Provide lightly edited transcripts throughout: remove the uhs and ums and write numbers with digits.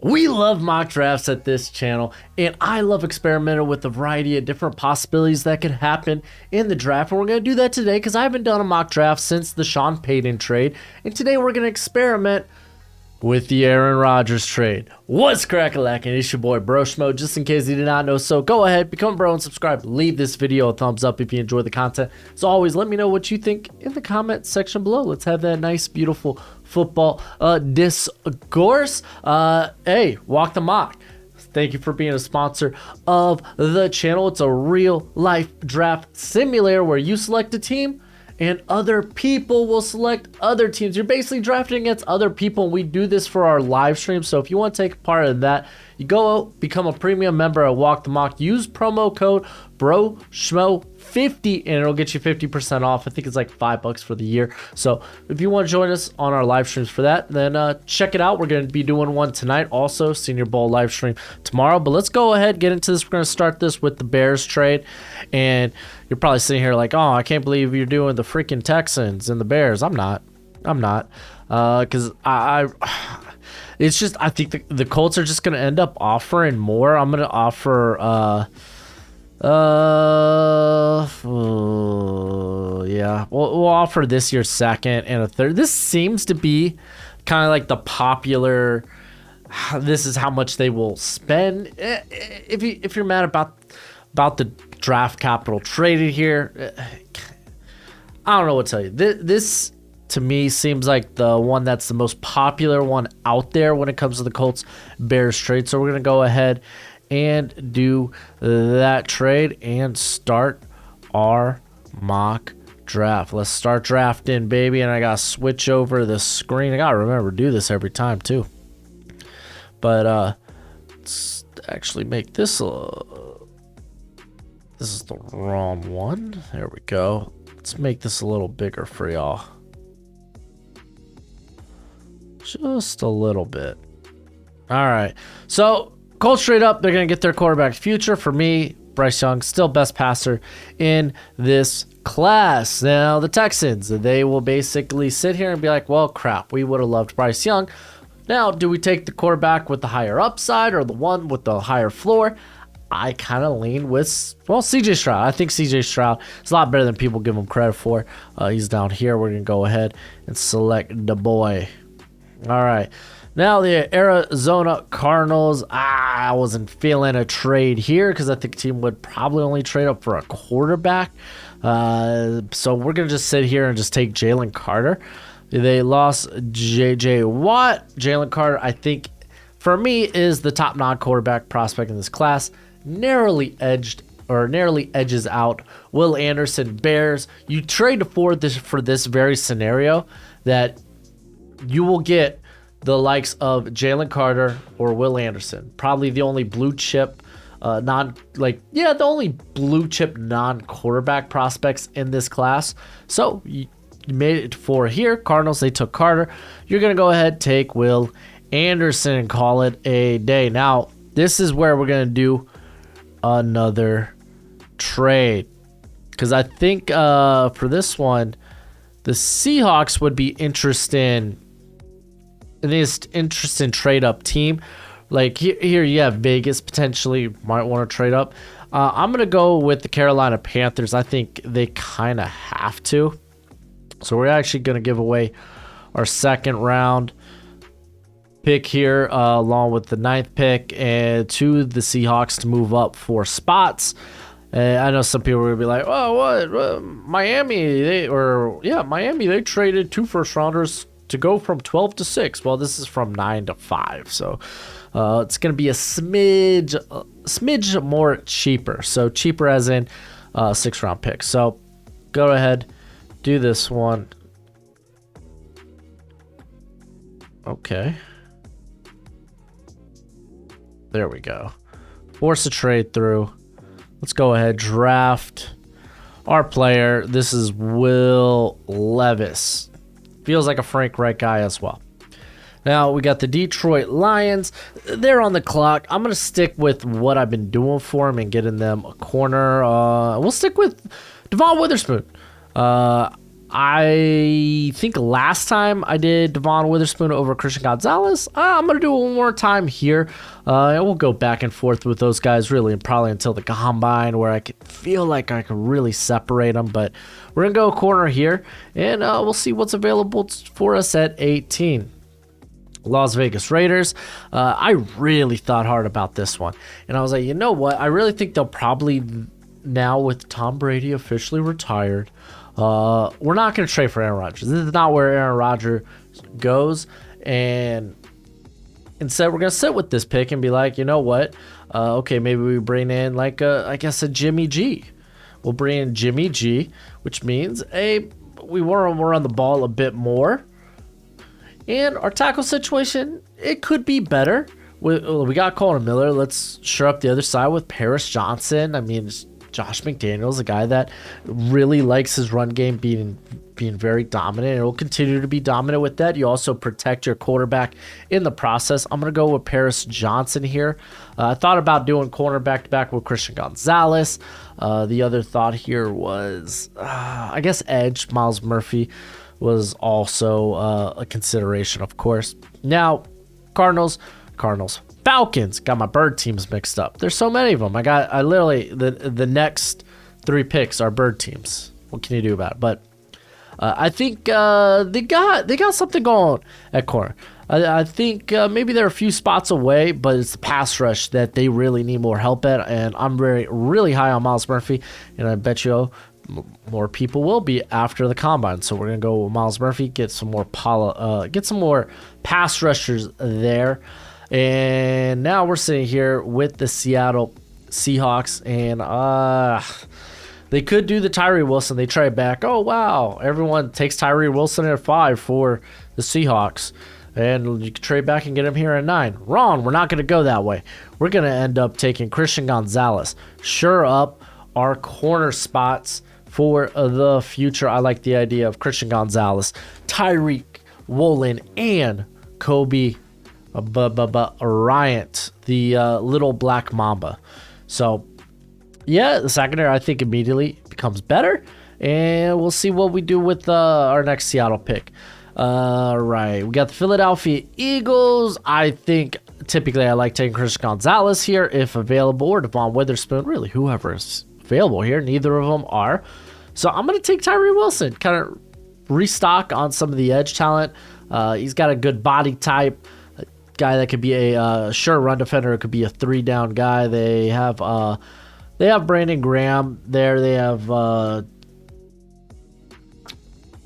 We love mock drafts at this channel, and I love experimenting with a variety of different possibilities that could happen in the draft. And we're going to do that today because I haven't done a mock draft since the Sean Payton trade. And today we're going to experiment with the Aaron Rodgers trade. What's crack-a-lackin'? It's your boy Broshmo. Just in case you did not know, so go ahead, become a bro and subscribe. Leave this video a thumbs up if you enjoy the content. As always, let me know what you think in the comment section below. Let's have that nice, beautiful football discourse. Hey, walk the mock. Thank you for being a sponsor of the channel. It's a real life draft simulator where you select a team and other people will select other teams. You're basically drafting against other people, and we do this for our live stream. So if you want to take part of that, you go out, become a premium member at Walk the Mock. Use promo code BROSHMO50, and it'll get you 50% off. I think it's like $5 for the year. So if you want to join us on our live streams for that, then check it out. We're going to be doing one tonight, also Senior Bowl live stream tomorrow. But let's go ahead, get into this. We're going to start this with the Bears trade, and you're probably sitting here like, oh, I can't believe you're doing the freaking Texans and the Bears. I'm not. Because it's just, I think the Colts are just going to end up offering more. I'm going to offer, yeah, we'll offer this year's second and a third. This seems to be kind of like the popular, this is how much they will spend. If you're mad about the draft capital traded here, I don't know what to tell you. This to me seems like the one that's the most popular one out there when it comes to the Colts Bears trade. So we're going to go ahead and do that trade and start our mock draft. Let's start drafting, baby. And I got to switch over the screen. I got to remember to do this every time too. But let's actually make this this is the wrong one. There we go. Let's make this a little bigger for y'all. Just a little bit. All right. So, Colts straight up, they're going to get their quarterback future. For me, Bryce Young, still best passer in this class. Now, the Texans, they will basically sit here and be like, well, crap, we would have loved Bryce Young. Now, do we take the quarterback with the higher upside or the one with the higher floor? I kind of lean with, well, CJ Stroud. I think CJ Stroud is a lot better than people give him credit for. He's down here. We're going to go ahead and select the boy. All right. Now, the Arizona Cardinals. I wasn't feeling a trade here because I think the team would probably only trade up for a quarterback. So we're going to just sit here and just take Jalen Carter. They lost J.J. Watt. Jalen Carter, I think, for me, is the top non-quarterback prospect in this class. Narrowly edges out Will Anderson. Bears, you trade for this very scenario that you will get the likes of Jalen Carter or Will Anderson. Probably the only blue chip the only blue chip non-quarterback prospects in this class. So you made it for here. Cardinals, they took Carter. You're going to go ahead, take Will Anderson and call it a day. Now, this is where we're going to do another trade, because I think for this one, the Seahawks would be interested in this interesting trade up team. Like here you have Vegas potentially might want to trade up. I'm going to go with the Carolina Panthers. I think they kind of have to. So we're actually going to give away our second round pick here along with the 9th pick and to the Seahawks to move up 4 spots. I know some people are going to be like, oh, what? Miami, they traded 2 first rounders to go from 12 to 6. Well, this is from 9 to 5. So it's going to be a smidge more cheaper. So cheaper as in 6th round pick. So go ahead, do this one. Okay. There we go. Force a trade through. Let's go ahead, draft our player. This is Will Levis. Feels like a Frank Reich guy as well. Now, we got the Detroit Lions. They're on the clock. I'm going to stick with what I've been doing for them and getting them a corner. We'll stick with Devon Witherspoon. I think last time I did Devon Witherspoon over Christian Gonzalez. I'm going to do it one more time here. And we'll go back and forth with those guys really and probably until the combine where I could feel like I could really separate them. But we're going to go corner here, and we'll see what's available for us at 18. Las Vegas Raiders. I really thought hard about this one. And I was like, you know what? I really think they'll probably, now with Tom Brady officially retired, we're not going to trade for Aaron Rodgers. This is not where Aaron Rodgers goes. And instead, we're going to sit with this pick and be like, you know what? Okay, maybe we bring in like I guess a Jimmy G. We'll bring in Jimmy G, which means we want to run the ball a bit more. And our tackle situation, it could be better. We got Colin Miller. Let's shore up the other side with Paris Johnson. I mean, Josh McDaniels, a guy that really likes his run game being very dominant, and will continue to be dominant with that. You also protect your quarterback in the process. I'm going to go with Paris Johnson here. I thought about doing corner back-to-back with Christian Gonzalez. The other thought here was, I guess, edge. Miles Murphy was also a consideration, of course. Now, Cardinals. Falcons. Got my bird teams mixed up. There's so many of them. I literally, the next 3 picks are bird teams. What can you do about it? But I think they got something going at corner. I think maybe they're a few spots away, but it's the pass rush that they really need more help at. And I'm really high on Miles Murphy, and I bet you more people will be after the combine. So we're gonna go with Miles Murphy, get some more pass rushers there. And now we're sitting here with the Seattle Seahawks, and they could do the Tyree Wilson. They trade back. Oh, wow. Everyone takes Tyree Wilson at 5 for the Seahawks, and you can trade back and get him here at 9. Wrong. We're not going to go that way. We're going to end up taking Christian Gonzalez. Sure up our corner spots for the future. I like the idea of Christian Gonzalez, Tyreek Woolen, and Kobe Bryant, the little black mamba. So, yeah, the secondary, I think, immediately becomes better. And we'll see what we do with our next Seattle pick. All right, we got the Philadelphia Eagles. I think typically I like taking Christian Gonzalez here if available, or Devon Witherspoon, really whoever is available here. Neither of them are. So I'm going to take Tyree Wilson, kind of restock on some of the edge talent. He's got a good body type. Guy that could be a sure run defender. It could be a 3-down guy. They have Brandon Graham there. They have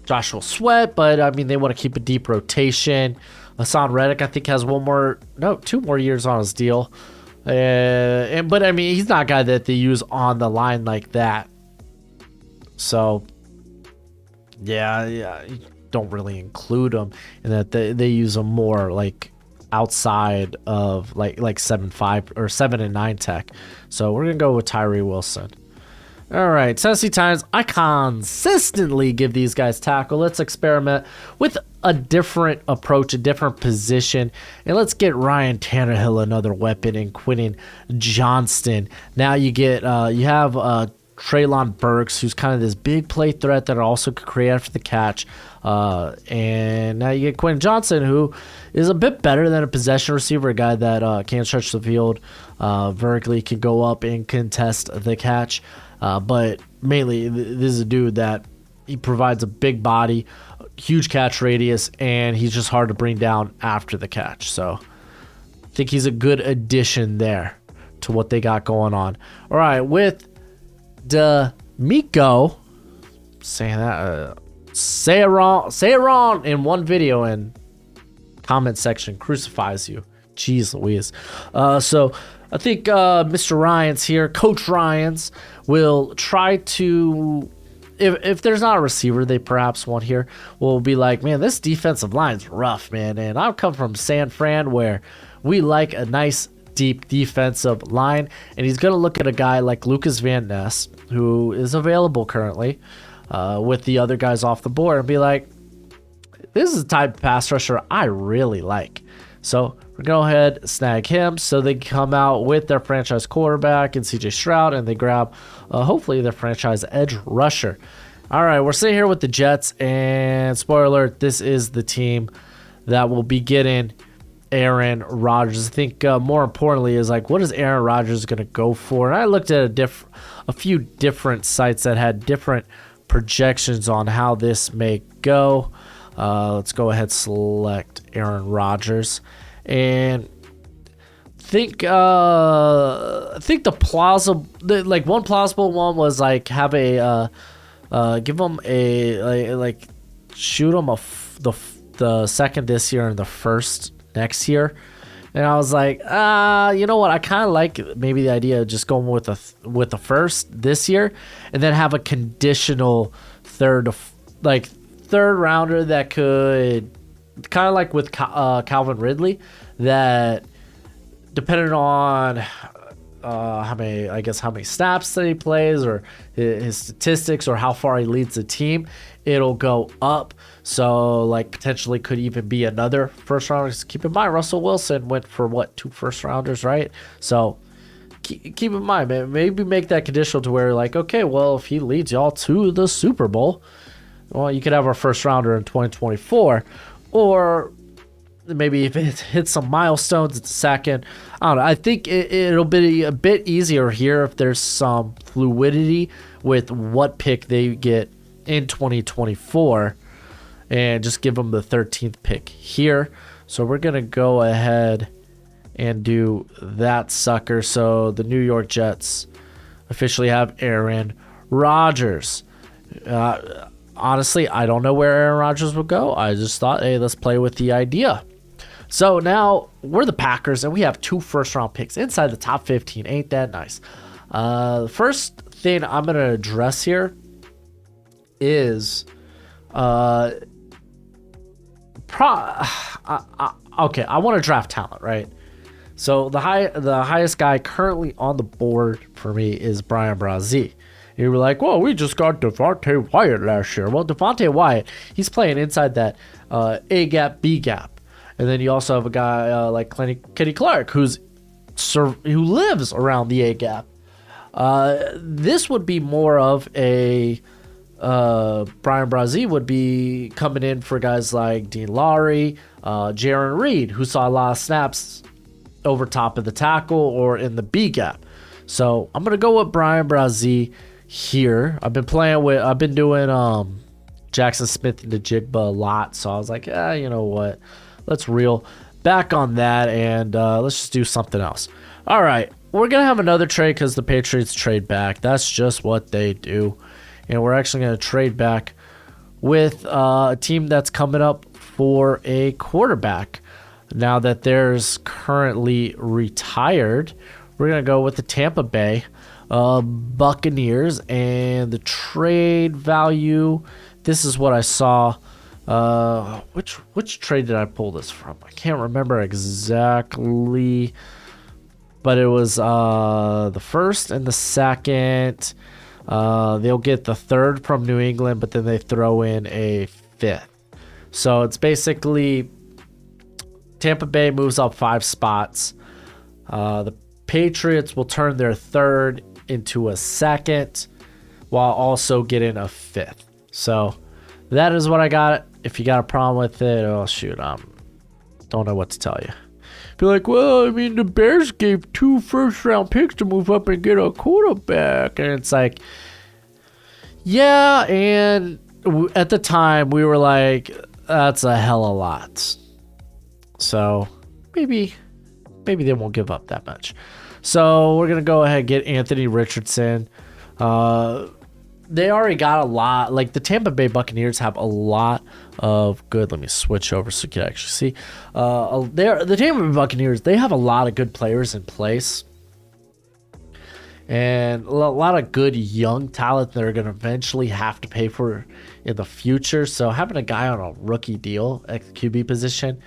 Joshua Sweat, but I mean they want to keep a deep rotation. Hassan Reddick, I think, has 2 more years on his deal. But I mean he's not a guy that they use on the line like that. So yeah, you don't really include him in that. They use him more like outside of like 7-5 or 7 and 9 tech. So we're gonna go with Tyree Wilson. All right, Tennessee Titans. I consistently give these guys tackle. Let's experiment with a different approach, a different position, and let's get Ryan Tannehill another weapon and Quentin Johnston. Now you have Treylon Burks, who's kind of this big play threat that also could create after the catch. And now you get Quentin Johnston, who is a bit better than a possession receiver, a guy that can stretch the field vertically, can go up and contest the catch. But mainly, this is a dude that he provides a big body, huge catch radius, and he's just hard to bring down after the catch. So I think he's a good addition there to what they got going on. All right, with D'Amico, saying that, say it wrong in one video and comment section crucifies you. Jeez Louise. So I think Mr. Ryans here, Coach Ryans, will try to, if there's not a receiver they perhaps want here, will be like, man, this defensive line's rough, man. And I've come from San Fran where we like a nice deep defensive line, and he's going to look at a guy like Lucas Van Ness, who is available currently with the other guys off the board, and be like, this is the type of pass rusher I really like. So we're going to go ahead, snag him, so they come out with their franchise quarterback and CJ Stroud, and they grab hopefully their franchise edge rusher. All right, we're sitting here with the Jets, and spoiler alert, this is the team that will be getting Aaron Rodgers. I think more importantly is like, what is Aaron Rodgers going to go for? And I looked at a few different sites that had different projections on how this may go. Let's go ahead, select Aaron Rodgers, and think the plausible, like one plausible one was like have a give him a like shoot him the second this year and the first next year. And I was like, you know what? I kind of like maybe the idea of just going with the first this year, and then have a conditional third rounder that could kind of like with Calvin Ridley, that depending on how many snaps that he plays or his statistics or how far he leads the team, it'll go up. So like potentially could even be another first rounder. Just keep in mind, Russell Wilson went for 2 first rounders, right? So keep in mind, man, maybe make that conditional to where like, okay, well, if he leads y'all to the Super Bowl, well, you could have our first rounder in 2024, or maybe if it hits some milestones, it's a second. I don't know. I think it'll be a bit easier here if there's some fluidity with what pick they get in 2024, and just give them the 13th pick here. So we're going to go ahead and do that sucker. So the New York Jets officially have Aaron Rodgers. Honestly, I don't know where Aaron Rodgers will go. I just thought, hey, let's play with the idea. So now we're the Packers, and we have 2 first-round picks inside the top 15. Ain't that nice? The first thing I'm going to address here is okay, I want to draft talent, right? So the highest guy currently on the board for me is Brian Brazee. You were like, well, we just got Devontae Wyatt last year. Well, Devontae Wyatt, he's playing inside that A gap, B gap. And then you also have a guy like Kenny Clark who lives around the A gap. This would be more of a Brian Brazee would be coming in for guys like Dean Lowry, Jaron Reed, who saw a lot of snaps over top of the tackle or in the B gap. So I'm gonna go with Brian Brazee here. I've been doing Jackson Smith and the Jigba a lot, so I was like, you know what? Let's reel back on that, and let's just do something else. All right, we're going to have another trade because the Patriots trade back. That's just what they do. And we're actually going to trade back with a team that's coming up for a quarterback. Now that there's currently retired, we're going to go with the Tampa Bay Buccaneers, and the trade value, this is what I saw. Which trade did I pull this from? I can't remember exactly, but it was the first and the second. They'll get the third from New England, but then they throw in a 5th. So it's basically Tampa Bay moves up 5 spots. The Patriots will turn their 3rd into a 2nd while also getting a 5th. So that is what I got. If you got a problem with it, oh shoot, don't know what to tell you. Be like, well, I mean, the Bears gave 2 first-round picks to move up and get a quarterback, and it's like, yeah. And at the time, we were like, that's a hell of a lot. So maybe they won't give up that much. So we're gonna go ahead and get Anthony Richardson. They already got a lot. Like the Tampa Bay Buccaneers have a lot of good. Let me switch over so you can actually see. The Tampa Bay Buccaneers, they have a lot of good players in place, and a lot of good young talent that are going to eventually have to pay for in the future. So having a guy on a rookie deal at the QB position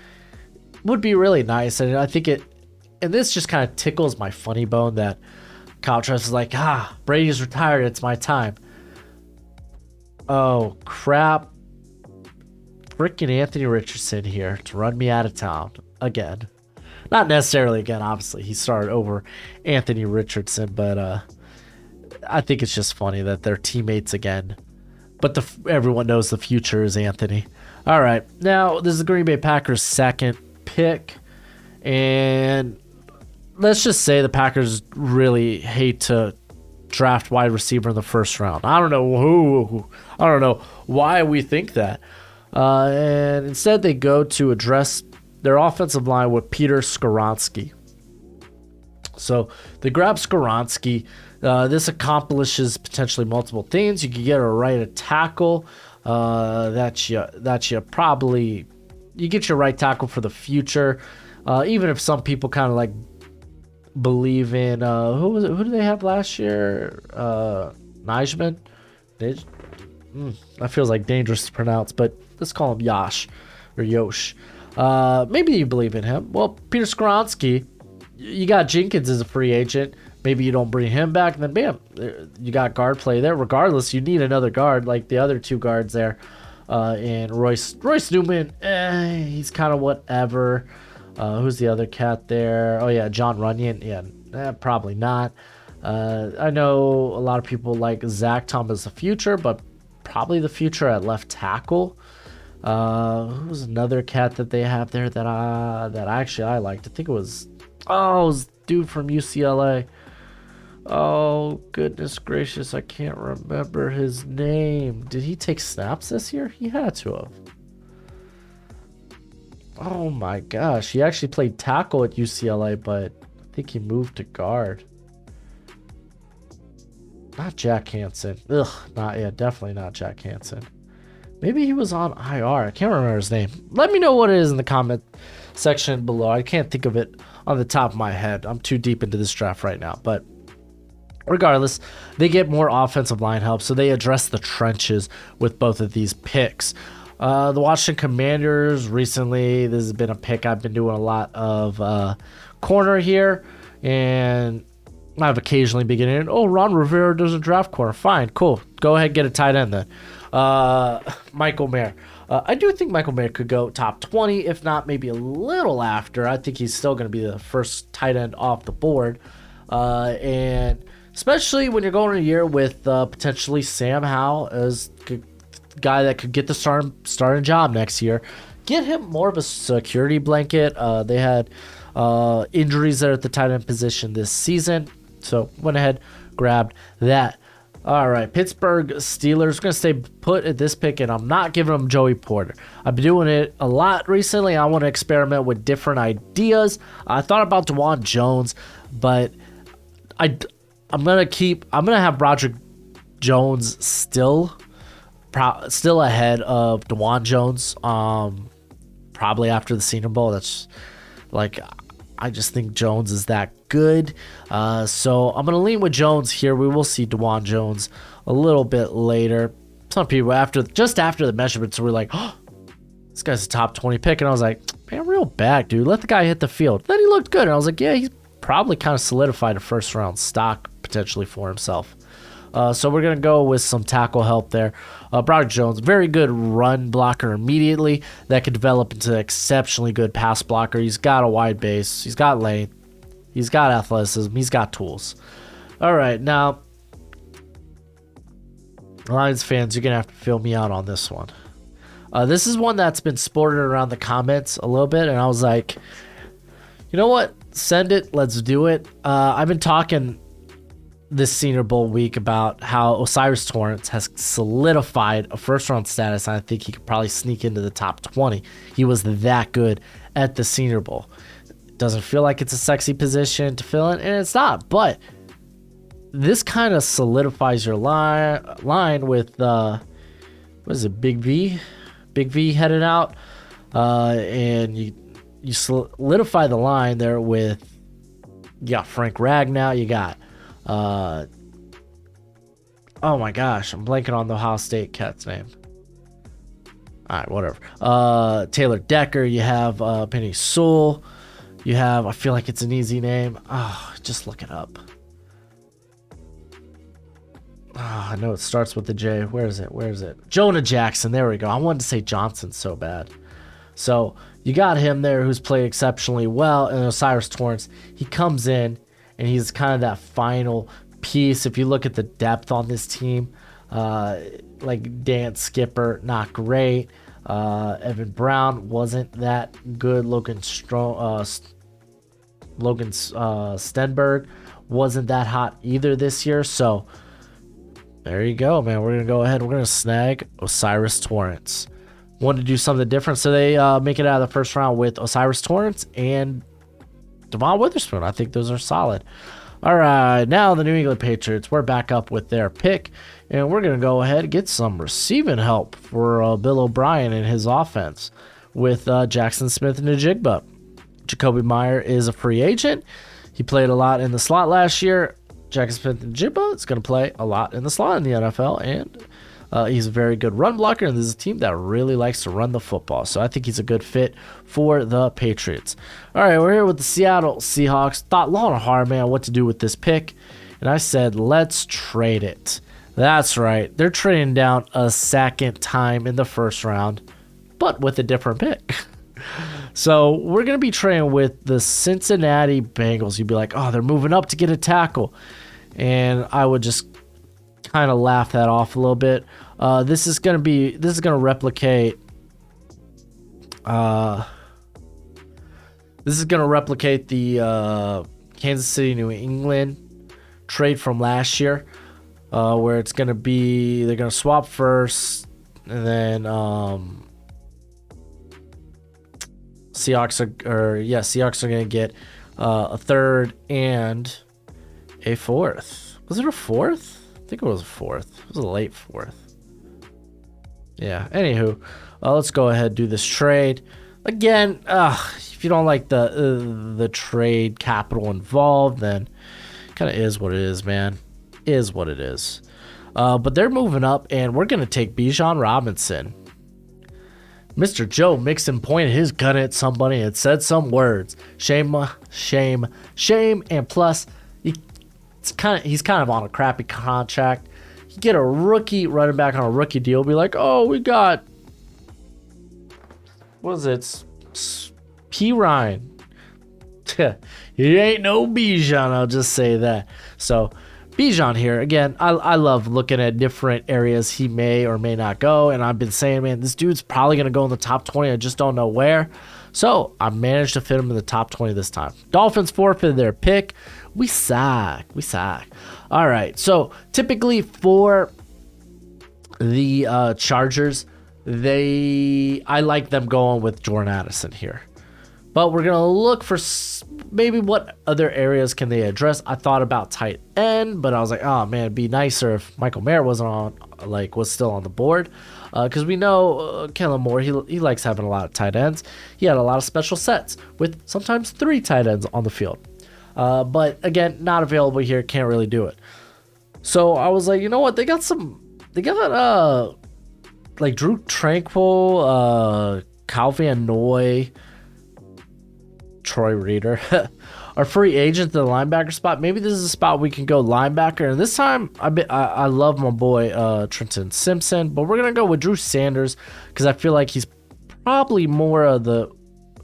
would be really nice. And I think and this just kind of tickles my funny bone that Kyle Trask is like, Brady's retired. It's my time. Oh, crap. Freaking Anthony Richardson here to run me out of town again. Not necessarily again, obviously. He started over Anthony Richardson, but I think it's just funny that they're teammates again but everyone knows the future is Anthony. All right, now this is the Green Bay Packers' second pick, and let's just say the Packers really hate to draft wide receiver in the first round. I don't know why we think that. And instead they go to address their offensive line with Peter Skoronski. So they grab Skoronski. This accomplishes potentially multiple things. You can get a right tackle. You get your right tackle for the future. Even if some people kind of like believe in who did they have last year? Nijman. That feels like dangerous to pronounce, but let's call him Yosh or Yosh. Maybe you believe in him. Well, Peter Skoronski, you got Jenkins as a free agent. Maybe you don't bring him back, and then bam, you got guard play there. Regardless, you need another guard like the other two guards there. And Royce Newman, he's kind of whatever. Who's the other cat there? Oh yeah, John Runyon. Yeah, probably not. I know a lot of people like Zach Tom as the future, but probably the future at left tackle. Who's another cat that they have there that I liked? I think it was dude from UCLA. Oh goodness gracious, I can't remember his name. Did he take snaps this year? He had to have. Oh my gosh, he actually played tackle at UCLA, but I think he moved to guard. Not Jack Hansen. Definitely not Jack Hansen. Maybe he was on IR. I can't remember his name. Let me know what it is in the comment section below. I can't think of it on the top of my head. I'm too deep into this draft right now. But regardless, they get more offensive line help, so they address the trenches with both of these picks. The Washington Commanders, recently, this has been a pick. I've been doing a lot of corner here, and I've occasionally been getting, Ron Rivera doesn't draft corner. Fine, cool. Go ahead, get a tight end then. Michael Mayer. I do think Michael Mayer could go top 20, if not maybe a little after. I think he's still going to be the first tight end off the board. And especially when you're going a year with potentially Sam Howell as guy that could get the starting job next year. Get him more of a security blanket. They had injuries there at the tight end position this season, so went ahead, grabbed that. All right, Pittsburgh Steelers going to stay put at this pick, and I'm not giving them Joey Porter. I've been doing it a lot recently. I want to experiment with different ideas. I thought about DeJuan Jones, but I'm gonna have Broderick Jones still ahead of DeJuan Jones. Probably after the Senior Bowl. That's like, I just think Jones is that good. So I'm gonna lean with Jones here. We will see DeJuan Jones a little bit later. Some people after the measurements were like, this guy's a top 20 pick, and I was like, man, real bad, dude. Let the guy hit the field. Then he looked good, and I was like, yeah, he's probably kind of solidified a first round stock potentially for himself. So we're going to go with some tackle help there. Broderick Jones, very good run blocker immediately that could develop into an exceptionally good pass blocker. He's got a wide base. He's got length. He's got athleticism. He's got tools. All right, now, Lions fans, you're going to have to fill me out on this one. This is one that's been sported around the comments a little bit, and I was like, you know what? Send it. Let's do it. I've been talking this Senior Bowl week about how O'Cyrus Torrence has solidified a first-round status, and I think he could probably sneak into the top 20. He was that good at the Senior Bowl. It doesn't feel like it's a sexy position to fill in, and it's not, but this kind of solidifies your line with, what is it, Big V? Big V headed out, and you solidify the line there with, you got Frank Ragnow, you got oh my gosh, I'm blanking on the Ohio State cat's name. All right, whatever. Taylor Decker, you have Penny Sewell, you have, I feel like it's an easy name. Just look it up. I know it starts with the J. Where is it? Jonah Jackson. There we go. I wanted to say Johnson so bad. So you got him there who's played exceptionally well. And O'Cyrus Torrence, he comes in and he's kind of that final piece. If you look at the depth on this team, Like Dan Skipper, not great. Evan Brown wasn't that good. Logan Stenberg wasn't that hot either this year. So there you go, man. We're going to go ahead. We're going to snag Osiris Torrance. Wanted to do something different, so they make it out of the first round with Osiris Torrance and Devon Witherspoon. I think those are solid. All right, now the New England Patriots, we're back up with their pick, and we're going to go ahead and get some receiving help for Bill O'Brien and his offense with Jackson Smith-Njigba. Jacoby Meyer is a free agent. He played a lot in the slot last year. Jackson Smith-Njigba is going to play a lot in the slot in the NFL, and he's a very good run blocker, and this is a team that really likes to run the football. So I think he's a good fit for the Patriots. All right, we're here with the Seattle Seahawks. Thought long and hard, man, what to do with this pick. And I said, let's trade it. That's right. They're trading down a second time in the first round, but with a different pick. So we're going to be trading with the Cincinnati Bengals. You'd be like, oh, they're moving up to get a tackle. And I would just kind of laugh that off a little bit. This is going to replicate the Kansas City New England trade from last year, where it's going to be, they're going to swap first, and then Seahawks are going to get a third and a fourth. Was it a fourth? I think it was a fourth. It was a late fourth. Yeah. Anywho, let's go ahead and do this trade. Again, if you don't like the trade capital involved, then kind of is what it is, man. Is what it is. But they're moving up, and we're going to take Bijan Robinson. Mr. Joe Mixon pointed his gun at somebody and said some words. Shame, shame, shame, and plus, he's kind of on a crappy contract. You get a rookie running back on a rookie deal, be like, oh, we got, what is it? P. Ryan. He ain't no Bijan, I'll just say that. So Bijan here, again, I love looking at different areas he may or may not go, and I've been saying, man, this dude's probably going to go in the top 20. I just don't know where. So I managed to fit him in the top 20 this time. Dolphins forfeited their pick. We suck. All right. So typically for the Chargers, I like them going with Jordan Addison here. But we're going to look for maybe what other areas can they address. I thought about tight end, but I was like, oh man, it'd be nicer if Michael Mayer was still on the board. Because we know Kellen Moore, he likes having a lot of tight ends. He had a lot of special sets with sometimes 3 tight ends on the field. But again, not available here. Can't really do it. So I was like, you know what? They got like Drew Tranquil, Kyle Van Noy, Troy Reader are free agent to the linebacker spot. Maybe this is a spot we can go linebacker. And this time, I love my boy Trenton Simpson, but we're gonna go with Drew Sanders because I feel like he's probably more of the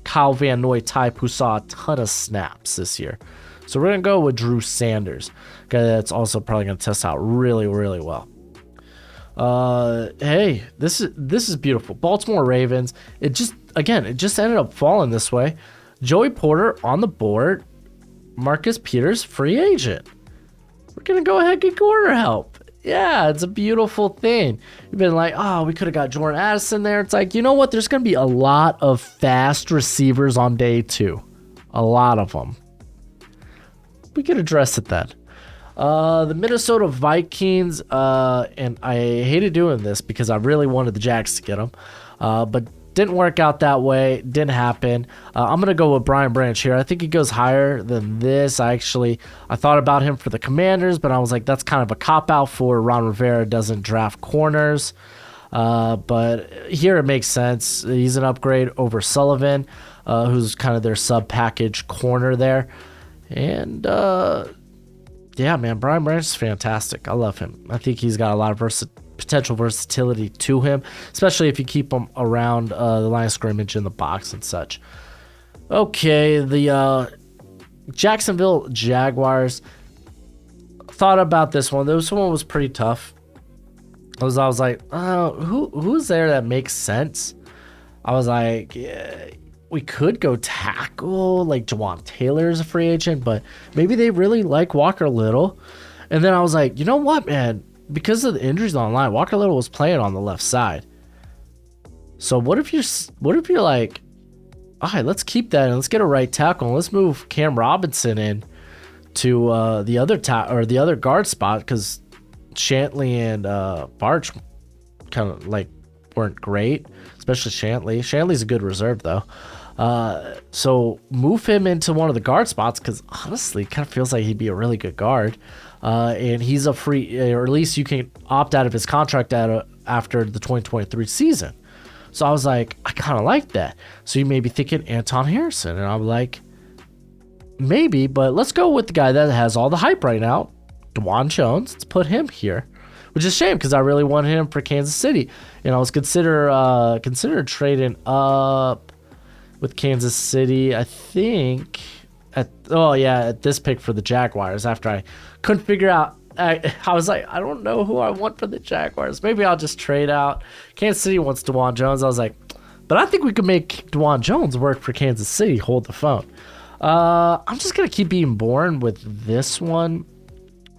Kyle Van Noy type who saw a ton of snaps this year. So we're gonna go with Drew Sanders, guy that's also probably gonna test out really, really well. Hey, this is beautiful. Baltimore Ravens. It just ended up falling this way. Joey Porter on the board. Marcus Peters, free agent. We're going to go ahead and get corner help. Yeah, it's a beautiful thing. You've been like, oh, we could have got Jordan Addison there. It's like, you know what? There's going to be a lot of fast receivers on day 2. A lot of them. We could address it then. The Minnesota Vikings, and I hated doing this because I really wanted the Jags to get them, but didn't work out that way. Didn't happen. I'm going to go with Brian Branch here. I think he goes higher than this. I thought about him for the Commanders, but I was like, that's kind of a cop-out for Ron Rivera doesn't draft corners. But here it makes sense. He's an upgrade over Sullivan, who's kind of their sub-package corner there. And, yeah, man, Brian Branch is fantastic. I love him. I think he's got a lot of potential versatility to him, especially if you keep him around the line of scrimmage in the box and such. Okay, the Jacksonville Jaguars. Thought about this one. This one was pretty tough. I was like, who's there that makes sense? I was like, yeah, we could go tackle, like Jawan Taylor is a free agent, but maybe they really like Walker Little. And then I was like, you know what, man? Because of the injuries on the line, Walker Little was playing on the left side. So what if you're like, all right, let's keep that and let's get a right tackle and let's move Cam Robinson in to the other guard spot, because Shantley and Barch kind of like weren't great, especially Shantley. Shantley's a good reserve though. So move him into one of the guard spots, because honestly, it kind of feels like he'd be a really good guard. And he's a free, or at least you can opt out of his contract after the 2023 season. So I was like, I kind of like that. So you may be thinking Anton Harrison, and I'm like, maybe, but let's go with the guy that has all the hype right now, Dwan Jones. Let's put him here, which is a shame because I really wanted him for Kansas City. And I was considered trading up with Kansas City, I think, at this pick for the Jaguars, after I couldn't figure out. I was like, I don't know who I want for the Jaguars. Maybe I'll just trade out. Kansas City wants Dwan Jones. I was like, but I think we could make Dwan Jones work for Kansas City. Hold the phone. I'm just going to keep being boring with this one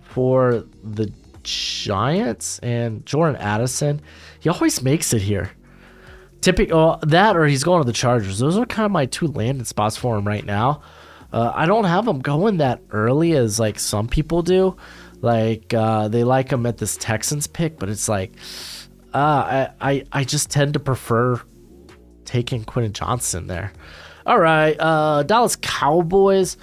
for the Giants and Jordan Addison. He always makes it here. Typical that, or he's going to the Chargers. Those are kind of my two landing spots for him right now. I don't have him going that early as like some people do. Like they like him at this Texans pick, but it's like I just tend to prefer taking Quentin Johnson there. All right, Dallas Cowboys.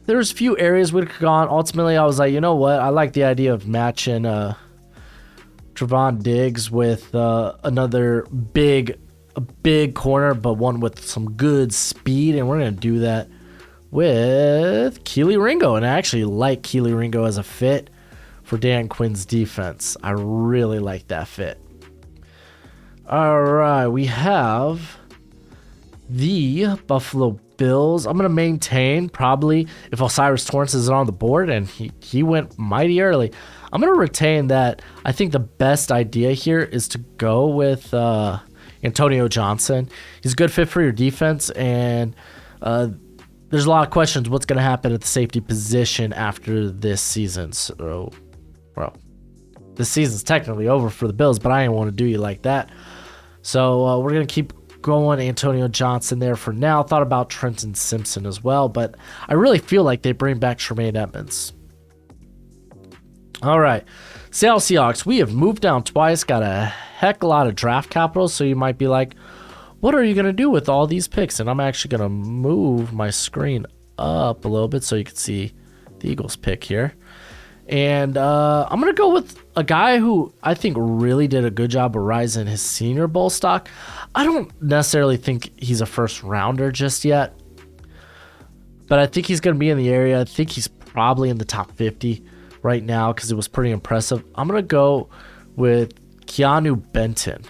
There's a few areas we could have gone. Ultimately, I was like, you know what? I like the idea of matching Trevon Diggs with another big corner, but one with some good speed, and we're gonna do that with Keely Ringo. And I actually like Keely Ringo as a fit for Dan Quinn's defense. I really like that fit. All right, we have the Buffalo Bills. I'm going to maintain probably if Osiris Torrance is on the board, and he went mighty early. I'm going to retain that. I think the best idea here is to go with Antonio Johnson. He's a good fit for your defense, and there's a lot of questions what's going to happen at the safety position after this season. So, well, this season's technically over for the Bills, but I didn't want to do you like that. So we're going to keep going Antonio Johnson there for now. Thought about Trenton Simpson as well, but I really feel like they bring back Tremaine Edmonds. All right, Seattle Seahawks. We have moved down twice, got a heck a lot of draft capital, so you might be like, what are you going to do with all these picks? And I'm actually going to move my screen up a little bit so you can see the Eagles pick here. And I'm going to go with a guy who I think really did a good job of rising his Senior Bowl stock. I don't necessarily think he's a first rounder just yet, but I think he's going to be in the area. I think he's probably in the top 50 right now because it was pretty impressive. I'm going to go with Keanu Benton.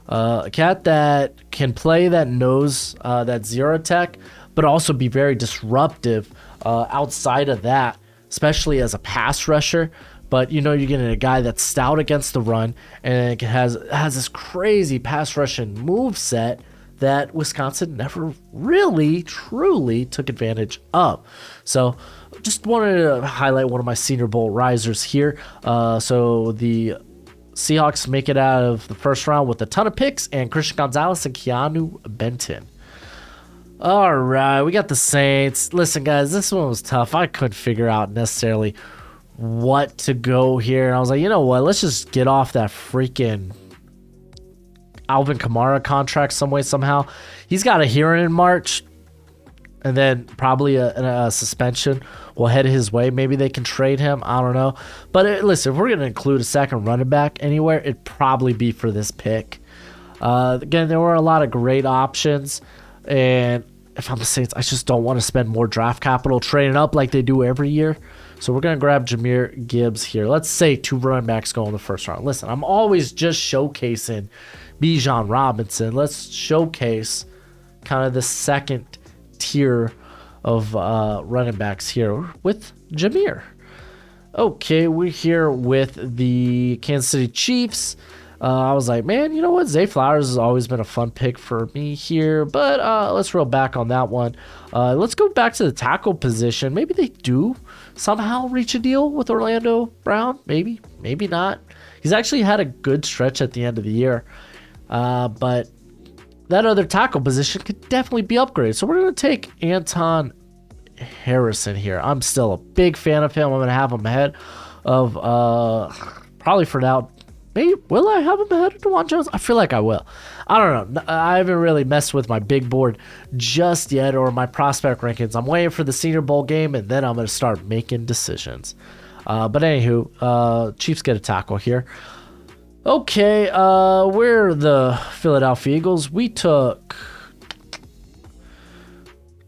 A cat that can play, that knows that zero tech, but also be very disruptive outside of that, especially as a pass rusher. But you're getting a guy that's stout against the run and has this crazy pass rushing move set that Wisconsin never really truly took advantage of. So just wanted to highlight one of my Senior Bowl risers here. So the Seahawks make it out of the first round with a ton of picks, and Christian Gonzalez and Keanu Benton. All right, we got the Saints. Listen, guys, this one was tough. I couldn't figure out necessarily what to go here. And I was like, you know what? Let's just get off that freaking Alvin Kamara contract some way, somehow. He's got a hearing in March, and then probably a suspension will head his way. Maybe they can trade him. I don't know. But listen, if we're going to include a second running back anywhere, it'd probably be for this pick. Again, there were a lot of great options. And if I'm the Saints, I just don't want to spend more draft capital trading up like they do every year. So we're going to grab Jahmyr Gibbs here. Let's say 2 running backs go in the first round. Listen, I'm always just showcasing Bijan Robinson. Let's showcase kind of the second tier of running backs here with Jahmyr. Okay, we're here with the Kansas City Chiefs. I was like, man, you know what? Zay Flowers has always been a fun pick for me here, but let's roll back on that one. Let's go back to the tackle position. Maybe they do somehow reach a deal with Orlando Brown. Maybe, maybe not. He's actually had a good stretch at the end of the year, but that other tackle position could definitely be upgraded. So we're going to take Anton Harrison here. I'm still a big fan of him. I'm going to have him ahead of probably for now. Maybe will I have him ahead of DeJuan Jones? I feel like I will. I don't know. I haven't really messed with my big board just yet or my prospect rankings. I'm waiting for the Senior Bowl game and then I'm going to start making decisions. But anywho, Chiefs get a tackle here. Okay, we're the Philadelphia Eagles. We took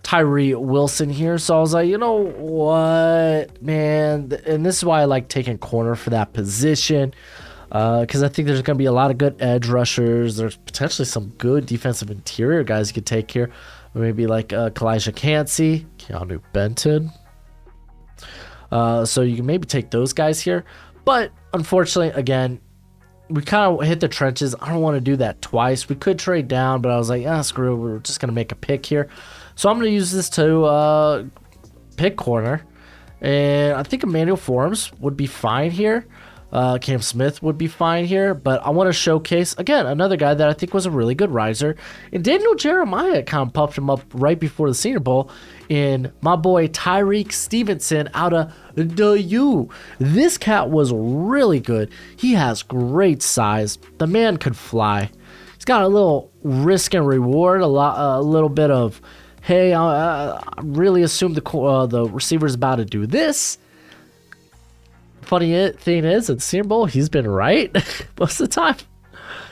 Tyree Wilson here. So I was like, you know what, man? And this is why I like taking corner for that position. Because I think there's going to be a lot of good edge rushers. There's potentially some good defensive interior guys you could take here. Maybe like Kalijah Cansey, Keanu Benton. So you can maybe take those guys here. But unfortunately, again, we kind of hit the trenches. I don't want to do that twice. We could trade down, but I was like, screw it. We're just going to make a pick here. So I'm going to use this to pick corner. And I think Emmanuel Forbes would be fine here. Cam Smith would be fine here. But I want to showcase, again, another guy that I think was a really good riser. And Daniel Jeremiah kind of puffed him up right before the Senior Bowl in my boy Tyreek Stevenson out of the U. This cat was really good. He has great size. The man could fly. He's got a little risk and reward, a little bit of, hey, I really assume the receiver's about to do this. Funny thing is, at the Senior Bowl, he's been right most of the time.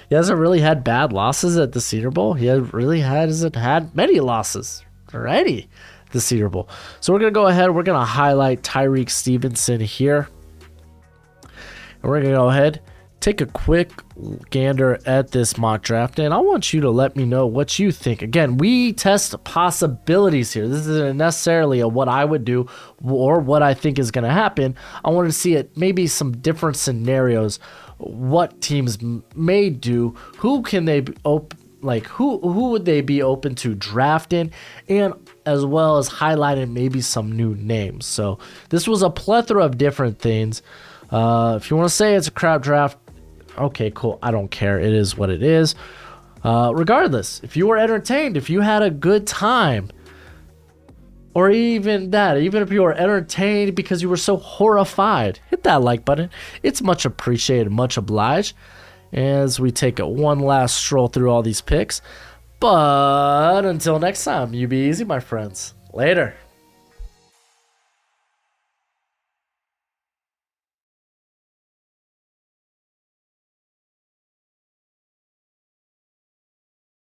He hasn't really had bad losses at the Senior Bowl. He hasn't had many losses already at the Senior Bowl. So we're going to go ahead. We're going to highlight Tyreek Stevenson here. And we're going to go ahead, take a quick gander at this mock draft. And I want you to let me know what you think. Again, we test possibilities here. This isn't necessarily what I would do or what I think is going to happen. I want to see it, maybe some different scenarios, what teams may do, who can they who would they be open to drafting, and as well as highlighting maybe some new names. So this was a plethora of different things. If you want to say it's a crap draft, okay, cool. I don't care. It is what it is. Regardless, if you were entertained, if you had a good time, or even if you were entertained because you were so horrified, hit that like button. It's much appreciated, much obliged, as we take one last stroll through all these picks. But until next time, you be easy, my friends. Later.